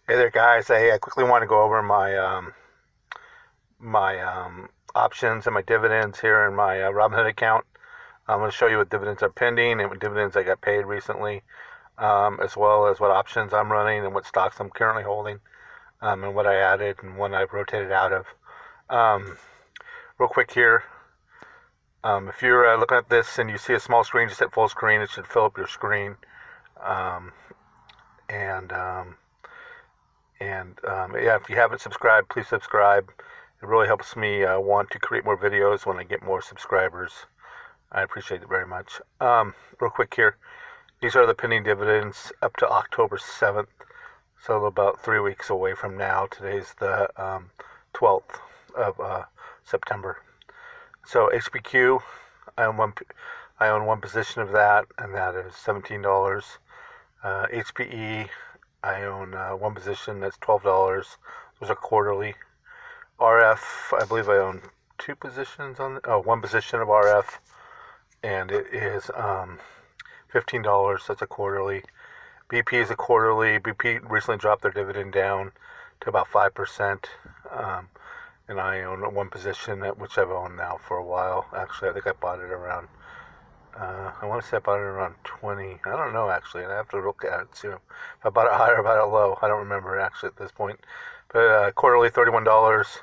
Hey there, guys. I quickly want to go over my options and my dividends here in my Robinhood account. I'm going to show you what dividends are pending and what dividends I got paid recently, as well as what options I'm running and what stocks I'm currently holding, and what I added and what I've rotated out of. Um, Real quick here, if you're looking at this and you see a small screen, just hit full screen. It should fill up your screen. Um, and yeah, if you haven't subscribed, please subscribe. It really helps me want to create more videos when I get more subscribers. I appreciate it very much. Real quick here, these are the pending dividends up to October 7th, so about 3 weeks away from now. Today's the 12th of September. So HPQ, I own one position of that, and that is $17. HPE, I own one position, that's $12. Those are quarterly. RF, I believe I own two positions one position of RF, and it is $15. That's a quarterly. BP is a quarterly. BP recently dropped their dividend down to about 5%, and I own one position which I've owned now for a while. Actually, I think I bought it around. I want to say I bought it around 20. I don't know actually. I have to look at it too. If I bought it high or bought it low, I don't remember actually at this point. But quarterly, $31.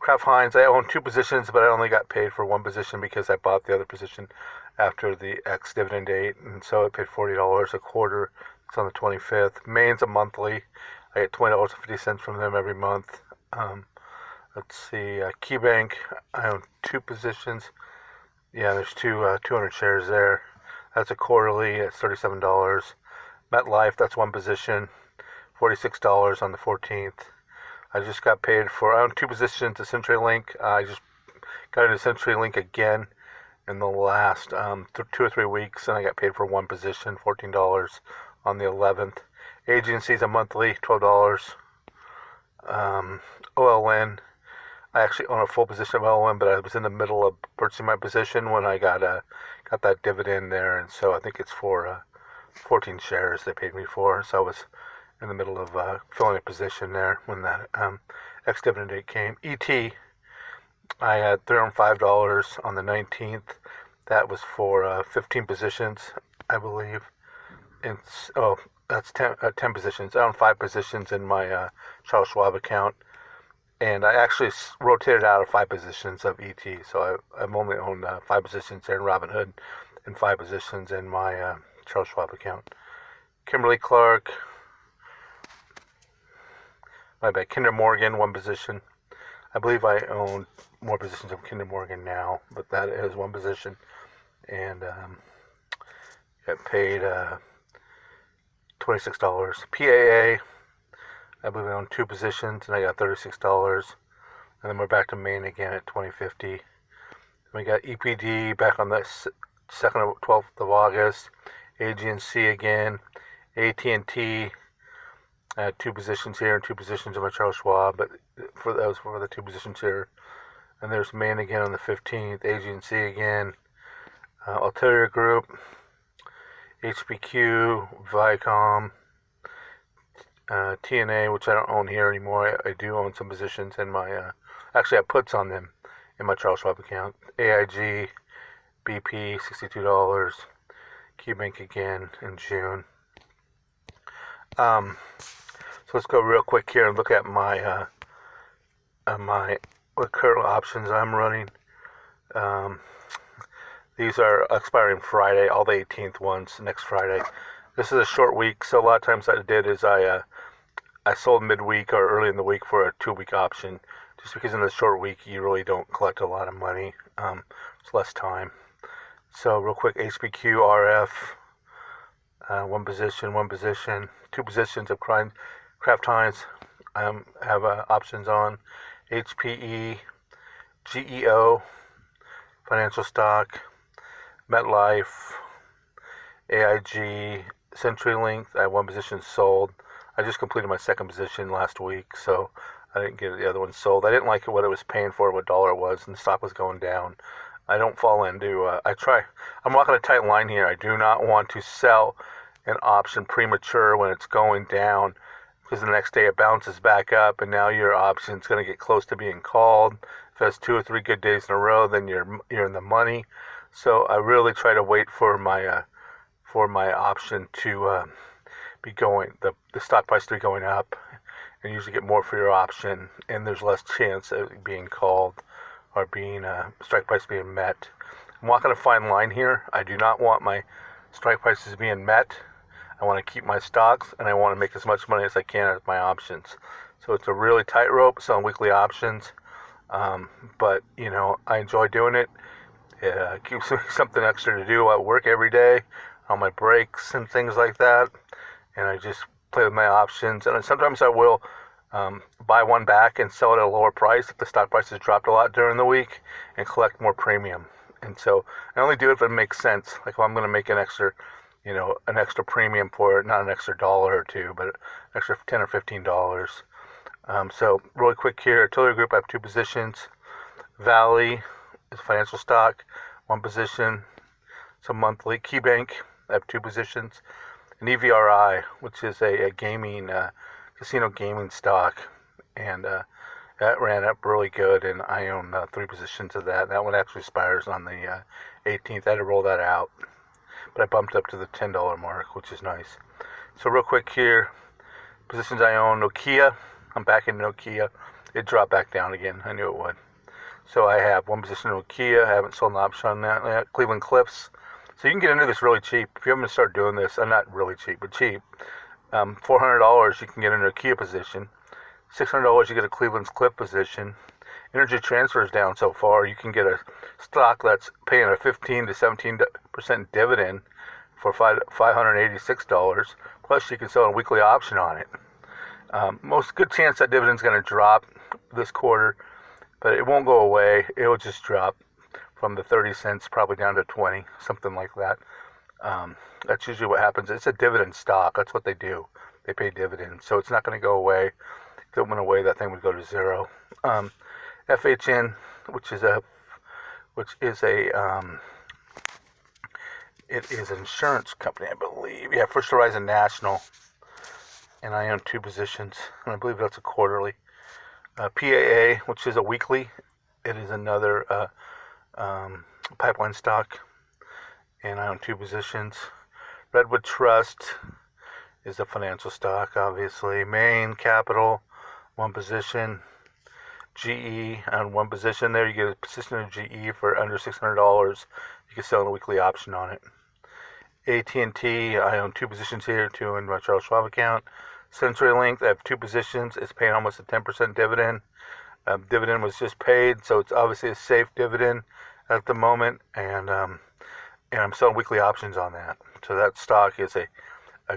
Kraft Heinz, I own two positions, but I only got paid for one position because I bought the other position after the ex-dividend date, and so I paid $40 a quarter. It's on the 25th. Maine's a monthly. I get $20.50 from them every month. Let's see, KeyBank, I own two positions. Yeah, there's 200 shares there. That's a quarterly. It's $37. MetLife, that's one position. $46 on the 14th. I just got paid for, I own two positions at CenturyLink. I just got into CenturyLink again in the last 2 or 3 weeks, and I got paid for one position, $14 on the 11th. Agencies a monthly, $12. OLN, I actually own a full position of OLN, but I was in the middle of purchasing my position when I got that dividend there, and so I think it's for 14 shares they paid me for. So I was in the middle of filling a position there when that ex-dividend date came. ET, I had $305 on the 19th. That was for 15 positions, I believe. And that's 10 positions. I own 5 positions in my Charles Schwab account. And I actually rotated out of 5 positions of ET. So I've only owned 5 positions there in Robinhood and 5 positions in my Charles Schwab account. Kimberly Clark, my bad, Kinder Morgan, one position. I believe I own more positions of Kinder Morgan now, but that is one position. And got paid $26. PAA, I believe I own two positions, and I got $36. And then we're back to Maine again at $20.50. We got EPD back on the 12th of August. AG&C again. AT&T. I had two positions here and two positions in my Charles Schwab, but for those were the two positions here. And there's Maine again on the 15th. AG&C again. Ulterior Group. HPQ. Viacom. TNA, which I don't own here anymore. I do own some positions in my, actually I have puts on them in my Charles Schwab account. AIG, BP, $62. KeyBank again in June. So let's go real quick here and look at my what current options I'm running. These are expiring Friday, all the 18th ones next Friday. This is a short week, so a lot of times what I did is I sold midweek or early in the week for a 2 week option, just because in the short week you really don't collect a lot of money. It's less time. So real quick, HPQ, RF, one position, two positions of Kraft Heinz. I have options on HPE, GEO, financial stock, MetLife, AIG, CenturyLink. I have one position sold. I just completed my second position last week, so I didn't get the other one sold. I didn't like what it was paying for, what dollar it was, and the stock was going down. I don't fall into, I'm walking a tight line here. I do not want to sell an option premature when it's going down, because the next day it bounces back up, and now your option's going to get close to being called. If it has 2 or 3 good days in a row, then you're in the money. So I really try to wait for my option to be going, the stock price to be going up, and usually get more for your option, and there's less chance of it being called or being strike price being met. I'm walking a fine line here. I do not want my strike prices being met. I want to keep my stocks, and I want to make as much money as I can with my options. So it's a really tightrope selling weekly options, but I enjoy doing it. It keeps me something extra to do at work every day, on my breaks and things like that. And I just play with my options, and sometimes I will buy one back and sell it at a lower price if the stock price has dropped a lot during the week, and collect more premium. And so I only do it if it makes sense. Like if I'm going to make an extra premium for it, not an extra dollar or two, but an extra $10 or $15. So really quick here, Artillery Group, I have 2 positions. Valley is a financial stock, 1 position. So monthly. KeyBank, I have 2 positions. And EVRI, which is a gaming, casino gaming stock. And that ran up really good, and I own 3 positions of that. That one actually expires on the 18th. I had to roll that out, but I bumped up to the $10 mark, which is nice. So real quick here, positions I own: Nokia. I'm back in Nokia. It dropped back down again. I knew it would. So I have 1 position in Nokia. I haven't sold an option on that yet. Cleveland Cliffs. So you can get into this really cheap. If you haven't started doing this, not really cheap, but cheap. $400 you can get into a Nokia position. $600 you get a Cleveland Cliff position. Energy Transfer is down so far. You can get a stock that's paying a 15 to 17% dividend for $586. Plus you can sell a weekly option on it. Most good chance that dividend's going to drop this quarter, but it won't go away. It will just drop from the 30 cents probably down to 20, something like that. That's usually what happens. It's a dividend stock. That's what they do. They pay dividends, so it's not going to go away. If it went away, that thing would go to 0. FHN, it is an insurance company, I believe. Yeah, First Horizon National, and I own 2 positions, and I believe that's a quarterly. PAA, which is a weekly. It is another pipeline stock, and I own 2 positions. Redwood Trust is a financial stock, obviously. Maine Capital, 1 position. GE, on 1 position there. You get a position of GE for under $600. You can sell a weekly option on it. AT&T, I own 2 positions here, 2 in my Charles Schwab account. CenturyLink, I have 2 positions. It's paying almost a 10% dividend. Dividend was just paid, so it's obviously a safe dividend at the moment, and I'm selling weekly options on that. So that stock is a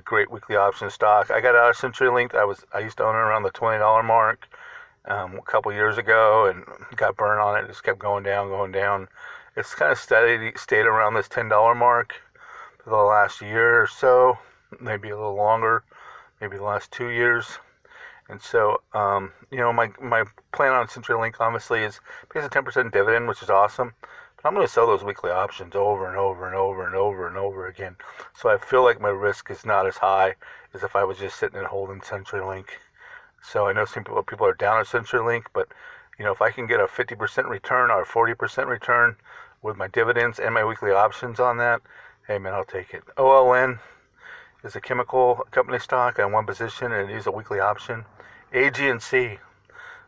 great weekly option stock. I got out of CenturyLink. I used to own it around the $20 mark a couple years ago, and got burned on it. It just kept going down. It's kind of stayed around this $10 mark for the last year or so, maybe a little longer, maybe the last 2 years. And so, my plan on CenturyLink obviously is pays a 10% dividend, which is awesome. But I'm going to sell those weekly options over and over again. So I feel like my risk is not as high as if I was just sitting and holding CenturyLink. So I know some people are down at CenturyLink, but if I can get a 50% return or a 40% return with my dividends and my weekly options on that, hey man, I'll take it. OLN is a chemical company stock on 1 position, and it is a weekly option. AG&C,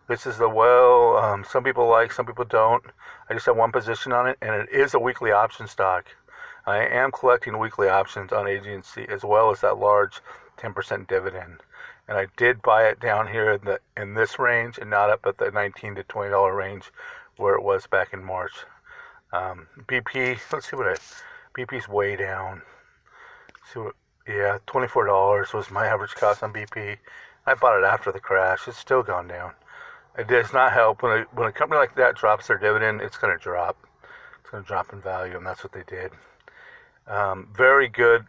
this is some people like, some people don't. I just have 1 position on it, and it is a weekly option stock. I am collecting weekly options on AG&C as well as that large 10% dividend. And I did buy it down here in this range, and not up at the $19 to $20 range where it was back in March. BP, let's see BP's way down. $24 was my average cost on BP. I bought it after the crash. It's still gone down. It does not help when a company like that drops their dividend. It's going to drop. It's going to drop in value, and that's what they did. Very good.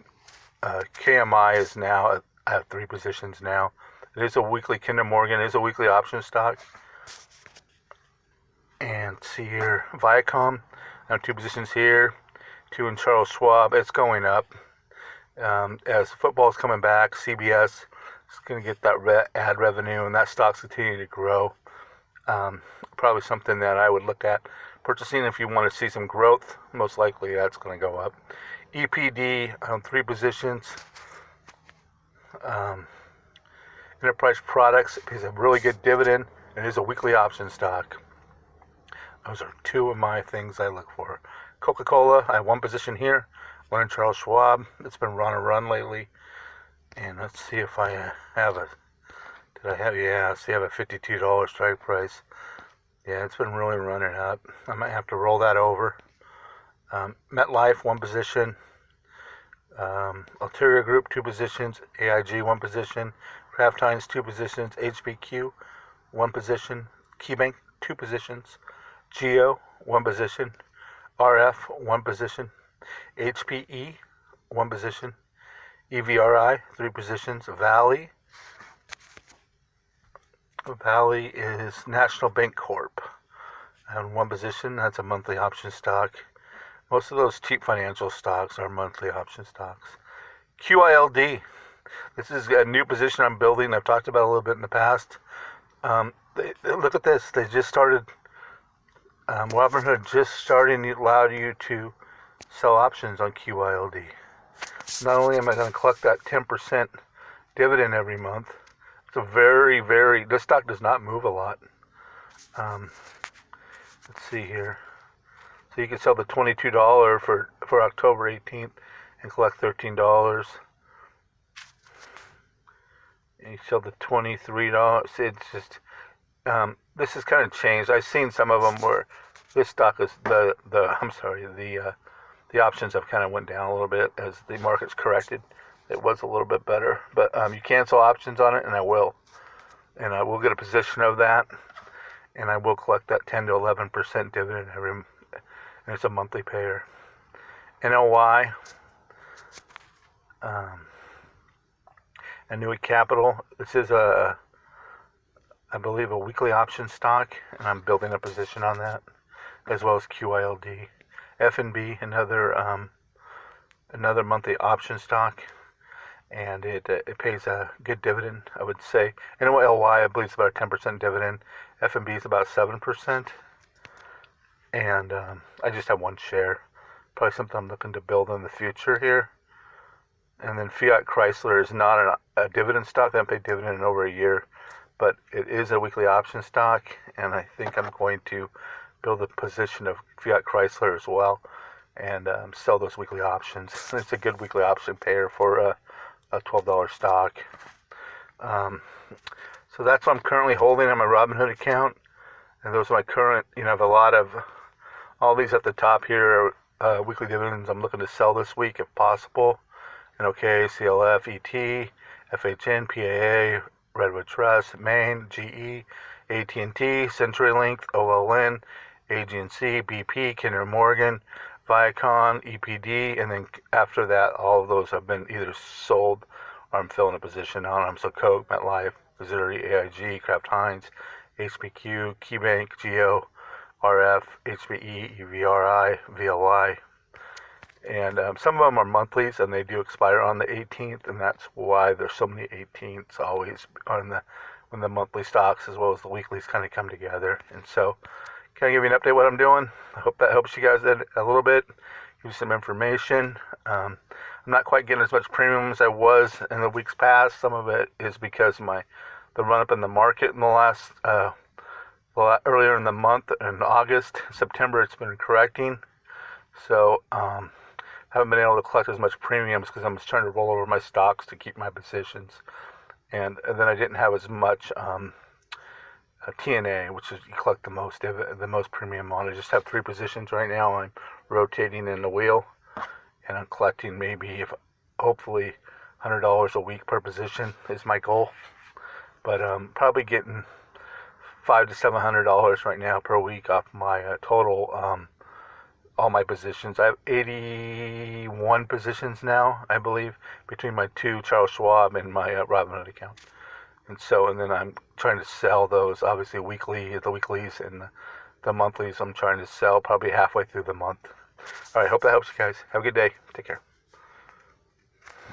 KMI is now. I have 3 positions now. It is a weekly. Kinder Morgan is a weekly option stock. And see here, Viacom. I have 2 positions here. 2 in Charles Schwab. It's going up. As football's coming back, CBS It's going to get that ad revenue, and that stock's continuing to grow. Probably something that I would look at purchasing if you want to see some growth. Most likely that's going to go up. EPD on 3 positions. Enterprise Products pays a really good dividend, and is a weekly option stock. Those are 2 of my things I look for. Coca-Cola, I have 1 position here, 1 in Charles Schwab. It's been on a run lately. And let's see if I have a, yeah, see I have a $52 strike price. Yeah, it's been really running up. I might have to roll that over. MetLife, 1 position. Ulterior Group, 2 positions. AIG, 1 position. Kraft Heinz, 2 positions. HBQ, 1 position. KeyBank, 2 positions. Geo, 1 position. RF, 1 position. HPE, 1 position. EVRI, 3 positions. Valley is National Bank Corp. And 1 position. That's a monthly option stock. Most of those cheap financial stocks are monthly option stocks. QILD. This is a new position I'm building. I've talked about it a little bit in the past. Look at this. They just started. Robinhood just starting to allow you to sell options on QILD. Not only am I going to collect that 10% dividend every month, it's a very, this stock does not move a lot. Let's see here. So you can sell the $22 for October 18th and collect $13. And you sell the $23. It's just, this has kind of changed. I've seen some of them where this stock is the options have kind of went down a little bit as the market's corrected. It was a little bit better, but you can sell options on it, and I will. And I will get a position of that, and I will collect that 10 to 11% dividend and it's a monthly payer. NLY, Annuity Capital. This is I believe, a weekly option stock, and I'm building a position on that, as well as QILD. F&B, another monthly option stock, and it pays a good dividend, I would say. NOLY, I believe, is about a 10% dividend. F&B is about 7%. And I just have 1 share. Probably something I'm looking to build in the future here. And then Fiat Chrysler is not a dividend stock. They haven't paid dividend in over a year, but it is a weekly option stock, and I think I'm going to build a position of Fiat Chrysler as well, and sell those weekly options. It's a good weekly option payer for a $12 stock. So that's what I'm currently holding on my Robinhood account, and those are my current. I have a lot of all these at the top here are weekly dividends I'm looking to sell this week if possible. NOK, CLF, ET, FHN, PAA, Redwood Trust, Maine, GE, AT&T, CenturyLink, OLN, AG&C, BP, Kinder Morgan, Viacom, EPD, and then after that, all of those have been either sold or I'm filling a position on them. So Coke, MetLife, Missouri, AIG, Kraft Heinz, HBQ, KeyBank, Geo, RF, HBE, EVRI, VLI. And some of them are monthlies, and they do expire on the 18th, and that's why there's so many 18ths always on when the monthly stocks as well as the weeklies kind of come together. And so, can I give you an update what I'm doing? I hope that helps you guys a little bit, give you some information. I'm not quite getting as much premium as I was in the weeks past. Some of it is because of the run up in the market in the last earlier in the month, in August, September, it's been correcting. So haven't been able to collect as much premiums because I'm just trying to roll over my stocks to keep my positions, and then I didn't have as much TNA, which is you collect the most premium on. I just have 3 positions right now. I'm rotating in the wheel, and I'm collecting hopefully $100 a week per position is my goal, but probably getting $500 to $700 right now per week off my total. All my positions. I have 81 positions now, I believe, between my 2 Charles Schwab and my Robinhood account. And then I'm trying to sell those, obviously the weeklies and the monthlies I'm trying to sell probably halfway through the month. All right, hope that helps you guys. Have a good day. Take care.